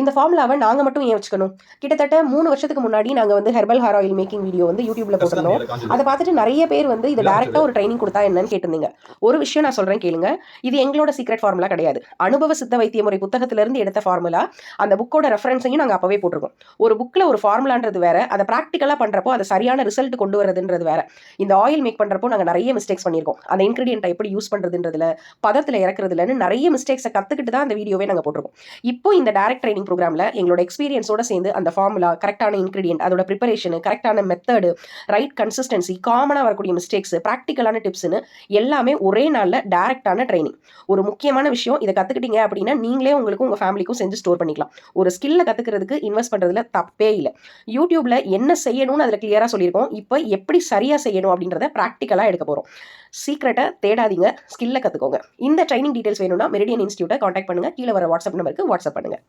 இந்த ஃபார்முலாவை நாங்கள் மட்டும் ஏன் வச்சுக்கணும்? கிட்டத்தட்ட 3 வருஷத்துக்கு முன்னாடி நாங்கள் வந்து herbal hair oil making video வந்து யூடியூப்ல போட்டிருந்தோம். அதை பார்த்துட்டு நிறைய பேர் வந்து இது டேரெக்டாக ஒரு ட்ரைனிங் கொடுத்தா என்னன்னு கேட்டிருந்தீங்க. ஒரு விஷயம் நான் சொல்கிறேன் கேளுங்க. இது எங்களோட சீக்ரெட் ஃபார்முலா கிடையாது. அனுபவ சித்த வைத்திய முறை புத்தகத்திலிருந்து எடுத்த ஃபார்முலா. அந்த புக்கோட ரெஃபரன்ஸையும் நாங்கள் அப்பவே போட்டிருக்கோம். ஒரு புக்கில் ஒரு ஃபார்முலான்றது வேற, அதை ப்ராக்டிக்கலாக பண்ணுறப்போ அதை சரியான ரிசல்ட் கொண்டு வரதுன்றது வேற. இந்த ஆயில் மேக் பண்ணுறப்போ நாங்கள் நிறைய மிஸ்டேக்ஸ் பண்ணியிருக்கோம். அந்த இன்கிரீடியன்ட்டை எப்படி யூஸ் பண்ணுறதுன்றதுல, பதத்தில் இறக்குறதுலன்னு நிறைய மிஸ்டேக்ஸை கற்றுக்கிட்டு தான் அந்த வீடியோவே நாங்கள் போட்டிருக்கோம். இப்போ இந்த டைரக்ட் ட்ரைனிங் ப்ரோக்ராமில் எங்களோட எக்ஸ்பீரியன்ஸோட சேர்ந்து அந்த ஃபார்முலா, கரெக்டான இன்கிரீடியன்ட், அதோட ப்ரிப்பரேஷன், கரெக்டான மெத்தடு, ரைட் கன்சிஸ்டன்சி, காமனாக வரக்கூடிய மிஸ்டேக்ஸ், ப்ராக்டிக்கலான டிப்ஸ்னு எல்லாமே ஒரே நாளில் டைரக்டான ட்ரைனிங். ஒரு முக்கியமான விஷயம், இதை கற்றுக்கிட்டீங்க அப்படின்னா நீங்களே உங்களுக்கும் உங்கள் ஃபேமிலிக்கும் செஞ்சு ஸ்டோர் பண்ணிக்கலாம். ஒரு ஸ்கில்லை கற்றுக்கிறதுக்கு இன்வெஸ்ட் பண்ணுறதுல தப்பே இல்லை. யூடியூப்ல என்ன செய்யணும்னு அதில் கிளியராக சொல்லியிருக்கோம். இப்போ எப்படி சரியாக செய்யணும் அப்படின்றத ப்ராக்டிக்கலாக எடுக்க போகிறோம். சீக்ரெட்டை தேடாதீங்க, ஸ்கில்லை கற்றுக்கோங்க. இந்த ட்ரைனிங் டீடைல்ஸ் வேணும்னா மெரிடியன் இன்ஸ்டியூட்டை காண்டாக்ட் பண்ணுங்கள். கீழே வர வாட்ஸ்அப் நம்பருக்கு வாட்ஸ்அப் பண்ணுங்கள்.